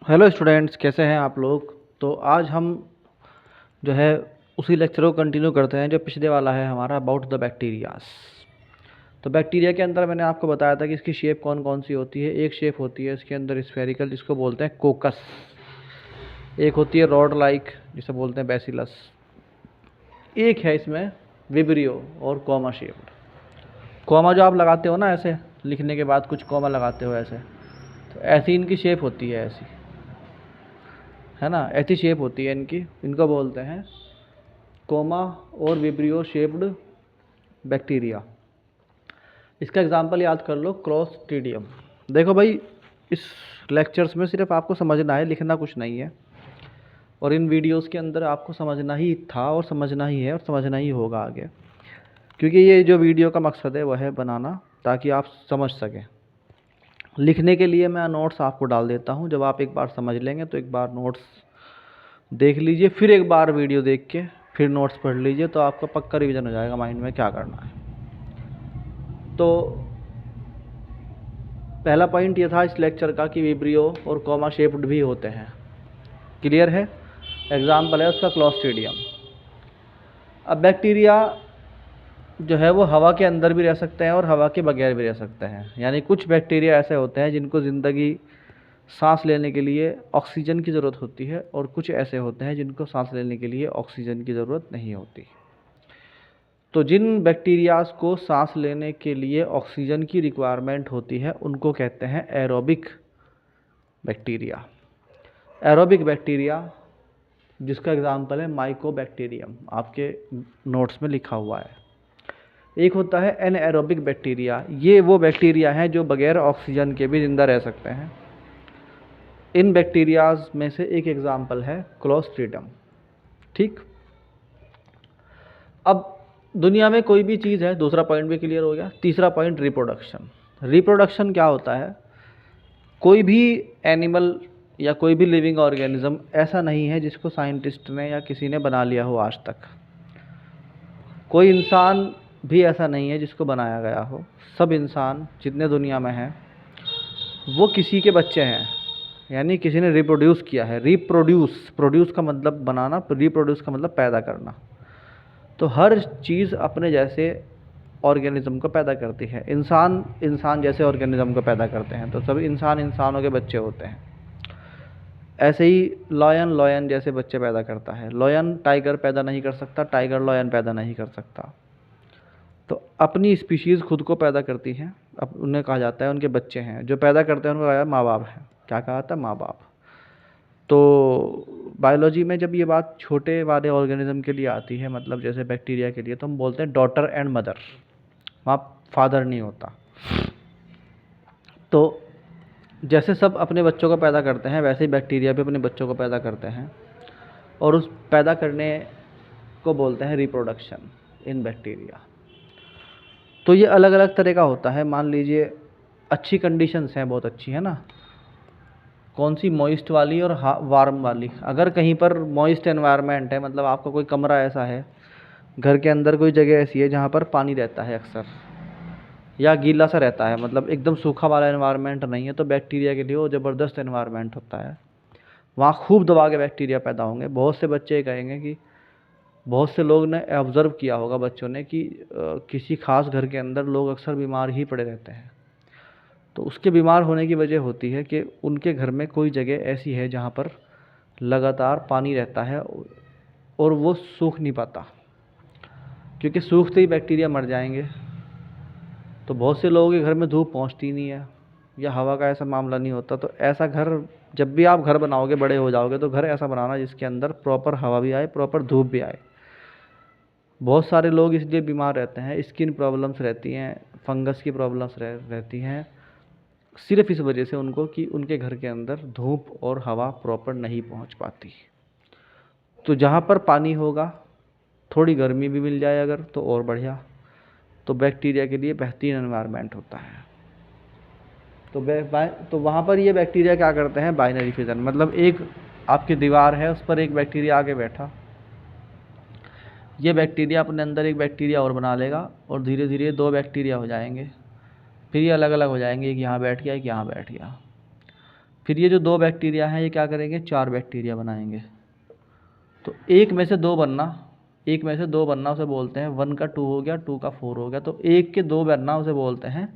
Hello students, कैसे हैं आप लोग। तो आज हम जो है उसी लेक्चर को कंटिन्यू करते हैं जो पिछले वाला है हमारा अबाउट द बैक्टीरियाज। तो बैक्टीरिया के अंदर मैंने आपको बताया था कि इसकी शेप कौन कौन सी होती है। एक शेप होती है इसके अंदर स्फेरिकल, जिसको बोलते हैं कोकस। एक होती है रॉड लाइक, जिसे बोलते हैं बैसिलस। एक है इसमें विब्रियो और कॉमा शेप्ड। कॉमा जो आप लगाते हो ना, ऐसे लिखने के बाद कुछ कॉमा लगाते हो ऐसे, तो ऐसी इनकी शेप होती है, ऐसी है ना, ऐसी शेप होती है इनकी। इनको बोलते हैं कोमा और विब्रियो शेप्ड बैक्टीरिया। इसका एग्जांपल याद कर लो, क्लोस्ट्रीडियम। देखो भाई, इस लेक्चर्स में सिर्फ आपको समझना है, लिखना कुछ नहीं है। और इन वीडियोस के अंदर आपको समझना ही था और समझना ही है और समझना ही होगा आगे, क्योंकि ये जो वीडियो का मकसद है वह है बनाना ताकि आप समझ सकें। लिखने के लिए मैं नोट्स आपको डाल देता हूँ। जब आप एक बार समझ लेंगे तो एक बार नोट्स देख लीजिए, फिर एक बार वीडियो देख के फिर नोट्स पढ़ लीजिए, तो आपका पक्का रिवीजन हो जाएगा माइंड में क्या करना है। तो पहला पॉइंट ये था इस लेक्चर का कि विब्रियो और कॉमा शेप्ड भी होते हैं। क्लियर है। एग्जाम्पल है उसका क्लोस्ट्रीडियम। अब बैक्टीरिया जो है वो हवा के अंदर भी रह सकते हैं और हवा के बगैर भी रह सकते हैं। यानी कुछ बैक्टीरिया ऐसे होते हैं जिनको ज़िंदगी सांस लेने के लिए ऑक्सीजन की ज़रूरत होती है, और कुछ ऐसे होते हैं जिनको सांस लेने के लिए ऑक्सीजन की ज़रूरत नहीं होती। तो जिन बैक्टीरियाज को सांस लेने के लिए ऑक्सीजन की रिक्वायरमेंट होती है उनको कहते हैं एरोबिक बैक्टीरिया। एरोबिक बैक्टीरिया जिसका एग्जांपल है माइकोबैक्टीरियम, आपके नोट्स में लिखा हुआ है। एक होता है एनएरोबिक बैक्टीरिया। ये वो बैक्टीरिया हैं जो बगैर ऑक्सीजन के भी जिंदा रह सकते हैं। इन बैक्टीरियाज में से एक एग्जांपल है क्लोस्ट्रीडियम। ठीक। अब दुनिया में कोई भी चीज़ है, दूसरा पॉइंट भी क्लियर हो गया। तीसरा पॉइंट रिप्रोडक्शन। रिप्रोडक्शन क्या होता है? कोई भी एनिमल या कोई भी लिविंग ऑर्गेनिज्म ऐसा नहीं है जिसको साइंटिस्ट ने या किसी ने बना लिया हो आज तक। कोई इंसान भी ऐसा नहीं है जिसको बनाया गया हो। सब इंसान जितने दुनिया में हैं वो किसी के बच्चे हैं, यानी किसी ने रिप्रोड्यूस किया है। रिप्रोड्यूस, प्रोड्यूस का मतलब बनाना, रिप्रोड्यूस का मतलब पैदा करना। तो हर चीज़ अपने जैसे ऑर्गेनिज्म को पैदा करती है। इंसान इंसान जैसे ऑर्गेनिज्म को पैदा करते हैं, तो सभी इंसान इंसानों के बच्चे होते हैं। ऐसे ही लॉयन लॉयन जैसे बच्चे पैदा करता है। लॉयन टाइगर पैदा नहीं कर सकता, टाइगर लॉयन पैदा नहीं कर सकता। तो अपनी स्पीशीज़ खुद को पैदा करती हैं। अब उन्हें कहा जाता है उनके बच्चे हैं। जो पैदा करते हैं उनको कहा माँ बाप है। क्या कहा जाता है? माँ बाप। तो बायोलॉजी में जब ये बात छोटे वाले ऑर्गेनिज्म के लिए आती है, मतलब जैसे बैक्टीरिया के लिए, तो हम बोलते हैं डॉटर एंड मदर। वहाँ फादर नहीं होता। तो जैसे सब अपने बच्चों को पैदा करते हैं, वैसे ही बैक्टीरिया भी अपने बच्चों को पैदा करते हैं, और उस पैदा करने को बोलते हैं रिप्रोडक्शन इन बैक्टीरिया। तो ये अलग अलग तरह का होता है। मान लीजिए अच्छी कंडीशंस हैं, बहुत अच्छी है ना, कौन सी? मॉइस्ट वाली और वार्म वाली। अगर कहीं पर मॉइस्ट एनवायरनमेंट है, मतलब आपका कोई कमरा ऐसा है, घर के अंदर कोई जगह ऐसी है जहाँ पर पानी रहता है अक्सर, या गीला सा रहता है, मतलब एकदम सूखा वाला एनवायरनमेंट नहीं है, तो बैक्टीरिया के लिए वो ज़बरदस्त एनवायरनमेंट होता है। वहाँ खूब दबा के बैक्टीरिया पैदा होंगे। बहुत से बच्चे कहेंगे कि बहुत से लोग ने ऑब्ज़र्व किया होगा बच्चों ने कि किसी खास घर के अंदर लोग अक्सर बीमार ही पड़े रहते हैं। तो उसके बीमार होने की वजह होती है कि उनके घर में कोई जगह ऐसी है जहाँ पर लगातार पानी रहता है और वो सूख नहीं पाता, क्योंकि सूखते ही बैक्टीरिया मर जाएंगे। तो बहुत से लोगों के घर में धूप पहुँचती नहीं है, या हवा का ऐसा मामला नहीं होता। तो ऐसा घर, जब भी आप घर बनाओगे, बड़े हो जाओगे, तो घर ऐसा बनाना जिसके अंदर प्रॉपर हवा भी आए, प्रॉपर धूप भी आए। बहुत सारे लोग इसलिए बीमार रहते हैं, स्किन प्रॉब्लम्स रहती हैं, फंगस की प्रॉब्लम्स रहती हैं, सिर्फ इस वजह से उनको कि उनके घर के अंदर धूप और हवा प्रॉपर नहीं पहुंच पाती। तो जहाँ पर पानी होगा, थोड़ी गर्मी भी मिल जाए अगर, तो और बढ़िया। तो बैक्टीरिया के लिए बेहतरीन एनवायरनमेंट होता है। तो वहाँ पर ये बैक्टीरिया क्या करते हैं? बाइनरी फिजन, मतलब एक आपकी दीवार है, उस पर एक बैक्टीरिया आके बैठा, ये बैक्टीरिया अपने अंदर एक बैक्टीरिया और बना लेगा, और धीरे धीरे दो बैक्टीरिया हो जाएंगे। फिर ये अलग अलग हो जाएंगे, एक यहाँ बैठ गया, एक यहाँ बैठ गया। फिर ये जो 2 बैक्टीरिया हैं ये क्या करेंगे, 4 बैक्टीरिया बनाएंगे। तो एक में से दो बनना उसे बोलते हैं, 1 का 2 हो गया, 2 का 4 हो गया, तो 1 के 2 बनना उसे बोलते हैं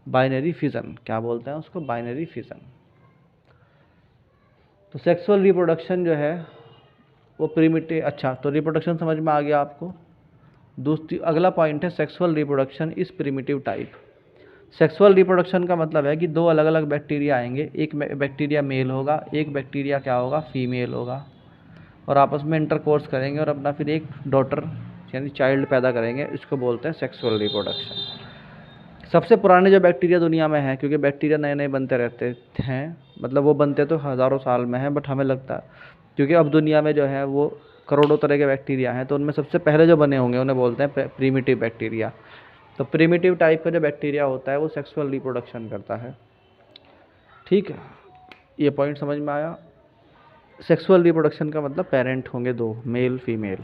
बाइनरी फिजन। क्या बोलते हैं उसको, बाइनरी फिजन। तो सेक्सुअल रिप्रोडक्शन जो है वो प्रिमिटिव, अच्छा तो रिप्रोडक्शन समझ में आ गया आपको। दूसरी अगला पॉइंट है sexual reproduction is primitive type. Sexual reproduction का मतलब है कि 2 अलग अलग बैक्टीरिया आएंगे, एक बैक्टीरिया मेल होगा, एक बैक्टीरिया क्या होगा, फीमेल होगा, और आपस में इंटरकोर्स करेंगे और अपना फिर एक डॉटर यानी चाइल्ड पैदा करेंगे। इसको बोलते हैं सेक्सुअल रिप्रोडक्शन। सबसे पुराने जो बैक्टीरिया दुनिया में हैं, क्योंकि बैक्टीरिया नए नए बनते रहते हैं, मतलब वो बनते तो हज़ारों साल में हैं, बट हमें लगता है क्योंकि अब दुनिया में जो है वो करोड़ों तरह के बैक्टीरिया हैं, तो उनमें सबसे पहले जो बने होंगे उन्हें बोलते हैं प्रीमिटिव बैक्टीरिया। तो प्रीमिटिव टाइप का जो बैक्टीरिया होता है वो सेक्सुअल रिप्रोडक्शन करता है। ठीक है, ये पॉइंट समझ में आया। सेक्सुअल रिप्रोडक्शन का मतलब पेरेंट होंगे 2, मेल फीमेल।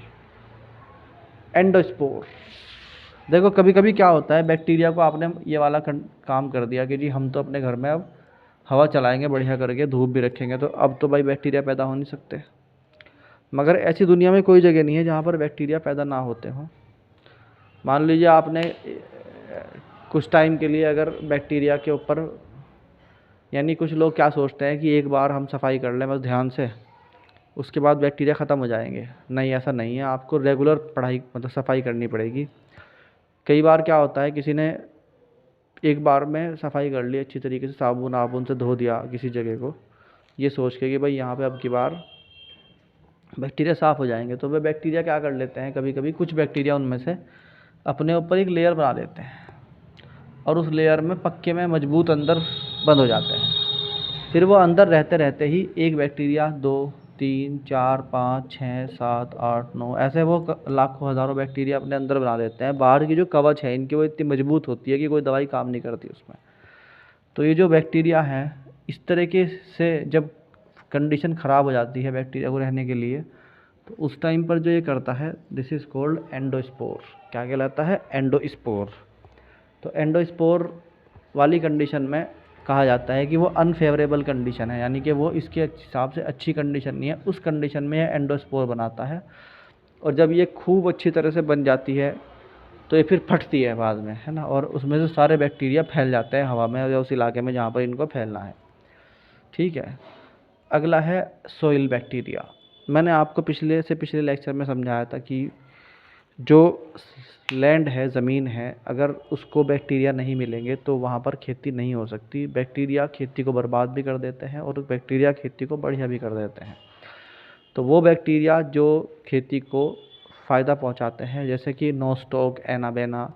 एंडोस्पोर, देखो कभी कभी क्या होता है, बैक्टीरिया को आपने ये वाला काम कर दिया कि जी हम तो अपने घर में अब हवा चलाएंगे बढ़िया करके, धूप भी रखेंगे, तो अब तो भाई बैक्टीरिया पैदा हो नहीं सकते। मगर ऐसी दुनिया में कोई जगह नहीं है जहाँ पर बैक्टीरिया पैदा ना होते हों। मान लीजिए आपने कुछ टाइम के लिए अगर बैक्टीरिया के ऊपर, यानी कुछ लोग क्या सोचते हैं कि एक बार हम सफाई कर लें बस ध्यान से, उसके बाद बैक्टीरिया ख़त्म हो जाएंगे। नहीं, ऐसा नहीं है, आपको रेगुलर पढ़ाई मतलब सफाई करनी पड़ेगी। कई बार क्या होता है, किसी ने एक बार में सफाई कर ली अच्छी तरीके से, साबुन आबुन से धो दिया किसी जगह को, ये सोच के कि भाई यहाँ पे अब की बार बैक्टीरिया साफ़ हो जाएंगे, तो वे बैक्टीरिया क्या कर लेते हैं, कभी कभी कुछ बैक्टीरिया उनमें से अपने ऊपर एक लेयर बना लेते हैं और उस लेयर में पक्के में मजबूत अंदर बंद हो जाते हैं। फिर वो अंदर रहते रहते ही एक बैक्टीरिया, 2, 3, 4, 5, 6, 7, 8, 9 ऐसे वो लाखों हज़ारों बैक्टीरिया अपने अंदर बना लेते हैं। बाहर की जो कवच है इनकी वो इतनी मजबूत होती है कि कोई दवाई काम नहीं करती उसमें। तो ये जो बैक्टीरिया हैं इस तरीके से जब कंडीशन ख़राब हो जाती है बैक्टीरिया को रहने के लिए, तो उस टाइम पर जो ये करता है, दिस इज़ कॉल्ड एंडोस्पोर। क्या कहलाता है, एंडोस्पोर। तो एंडोस्पोर वाली कंडीशन में कहा जाता है कि वो अनफेवरेबल कंडीशन है, यानी कि वो इसके हिसाब से अच्छी कंडीशन नहीं है, उस कंडीशन में ये एंडोस्पोर बनाता है। और जब ये खूब अच्छी तरह से बन जाती है तो ये फिर फटती है बाद में, है ना, और उसमें से सारे बैक्टीरिया फैल जाते हैं हवा में या उस इलाके में जहाँ पर इनको फैलना है। ठीक है, अगला है सोइल बैक्टीरिया। मैंने आपको पिछले लेक्चर में समझाया था कि जो लैंड है, ज़मीन है, अगर उसको बैक्टीरिया नहीं मिलेंगे तो वहाँ पर खेती नहीं हो सकती। बैक्टीरिया खेती को बर्बाद भी कर देते हैं और बैक्टीरिया खेती को बढ़िया भी कर देते हैं। तो वो बैक्टीरिया जो खेती को फ़ायदा पहुँचाते हैं, जैसे कि नोस्टॉक, एनाबेना,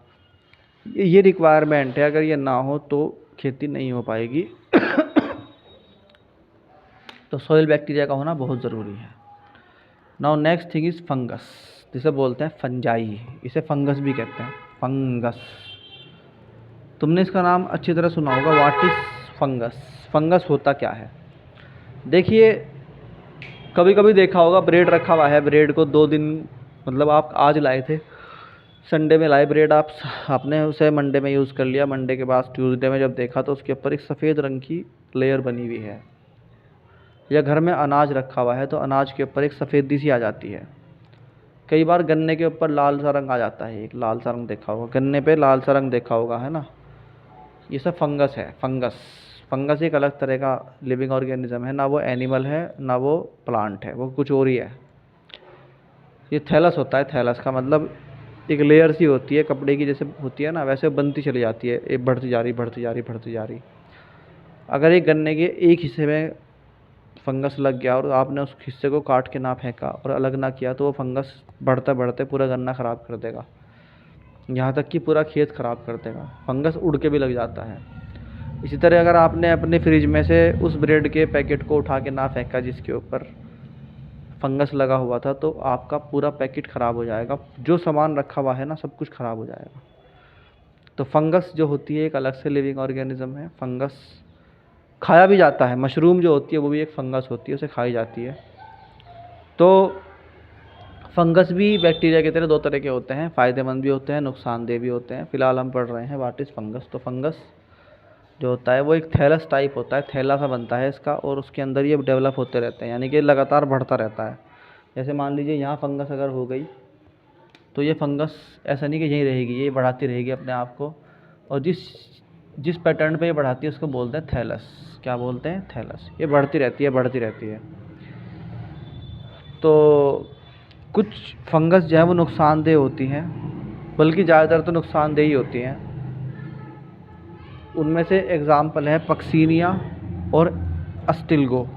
ये रिक्वायरमेंट है, अगर ये ना हो तो खेती नहीं हो पाएगी। तो सोइल बैक्टीरिया का होना बहुत ज़रूरी है। Now next thing is fungus, जिसे बोलते हैं फंजाई, इसे फंगस भी कहते हैं, फंगस। तुमने इसका नाम अच्छी तरह सुना होगा, व्हाट इज़ फंगस। फंगस होता क्या है, देखिए कभी कभी देखा होगा ब्रेड रखा हुआ है, ब्रेड को 2 दिन, मतलब आप आज लाए थे, संडे में लाए ब्रेड, आपने उसे मंडे में यूज़ कर लिया, मंडे के बाद ट्यूसडे में जब देखा तो उसके ऊपर एक सफ़ेद रंग की लेयर बनी हुई है। या घर में अनाज रखा हुआ है तो अनाज के ऊपर एक सफ़ेदी सी आ जाती है। कई बार गन्ने के ऊपर लाल सा रंग आ जाता है, एक लाल सा रंग देखा होगा, गन्ने पे लाल सा रंग देखा होगा, है ना, ये सब फंगस है। फंगस एक अलग तरह का लिविंग ऑर्गेनिज्म है, ना वो एनिमल है ना वो प्लांट है, वो कुछ और ही है। ये थैलस होता है, थैलस का मतलब एक लेयर सी होती है कपड़े की जैसे होती है ना, वैसे बनती चली जाती है, एक बढ़ती जा रही बढ़ती जा रही बढ़ती जा रही। अगर एक गन्ने के एक हिस्से में फंगस लग गया और आपने उस हिस्से को काट के ना फेंका और अलग ना किया तो वो फंगस बढ़ते बढ़ते पूरा गन्ना ख़राब कर देगा, यहाँ तक कि पूरा खेत ख़राब कर देगा। फंगस उड़ के भी लग जाता है। इसी तरह अगर आपने अपने फ्रिज में से उस ब्रेड के पैकेट को उठा के ना फेंका जिसके ऊपर फंगस लगा हुआ था, तो आपका पूरा पैकेट ख़राब हो जाएगा, जो सामान रखा हुआ है ना सब कुछ ख़राब हो जाएगा। तो फंगस जो होती है एक अलग से लिविंग ऑर्गेनिज्म है। फंगस खाया भी जाता है, मशरूम जो होती है वो भी एक फंगस होती है, उसे खाई जाती है। तो फंगस भी बैक्टीरिया की तरह 2 तरह के होते हैं, फ़ायदेमंद भी होते हैं, नुकसानदेह भी होते हैं। फिलहाल हम पढ़ रहे हैं व्हाट इज़ फंगस। तो फंगस जो होता है वो एक थैलस टाइप होता है, थैला सा बनता है इसका, और उसके अंदर ये डेवलप होते रहते हैं, यानी कि लगातार बढ़ता रहता है। जैसे मान लीजिए यहाँ फंगस अगर हो गई तो ये फंगस ऐसा नहीं कि यहीं रहेगी, ये बढ़ाती रहेगी अपने आप को, और जिस जिस पैटर्न पे ये बढ़ाती है उसको बोलते हैं थैलस। क्या बोलते हैं? थैलस। ये बढ़ती रहती है, बढ़ती रहती है। तो कुछ फंगस जो है वो नुकसानदेह होती हैं, बल्कि ज़्यादातर तो नुकसानदेह ही होती हैं। उनमें से एग्ज़ाम्पल है पक्सीनिया और अस्टिल्गो।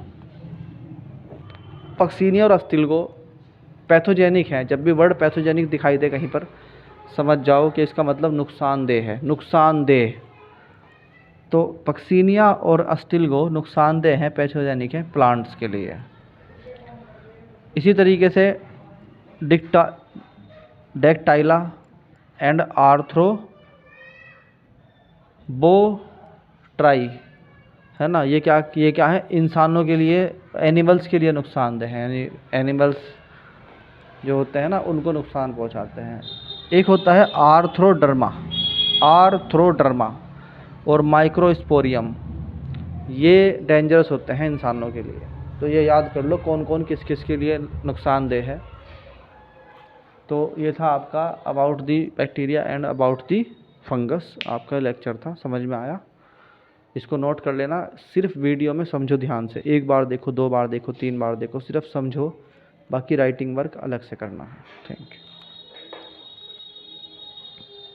पक्सीनिया और अस्टिल्गो पैथोजेनिक हैं। जब भी वर्ड पैथोजेनिक दिखाई दे कहीं पर, समझ जाओ कि इसका मतलब नुकसानदेह है, नुकसानदेह। तो पक्सीनिया और अस्टिल्गो नुकसानदेह हैं, पैथोजेनिक हैं प्लांट्स के लिए। इसी तरीके से डिक्टा डेक्टाइला एंड आर्थ्रोबोट्राई है ना, ये क्या है? इंसानों के लिए, एनिमल्स के लिए नुकसानदेह है, यानी एनिमल्स जो होते हैं ना उनको नुकसान पहुंचाते हैं। एक होता है आर्थ्रोडर्मा और माइक्रोस्पोरियम, ये डेंजरस होते हैं इंसानों के लिए। तो ये याद कर लो कौन कौन किस किस के लिए नुकसानदेह है। तो ये था आपका about the bacteria and about the fungus, आपका लेक्चर था। समझ में आया? इसको नोट कर लेना। सिर्फ वीडियो में समझो ध्यान से, एक बार देखो, 2 बार देखो, 3 बार देखो, सिर्फ समझो, बाकी राइटिंग वर्क अलग से करना है। Thank you.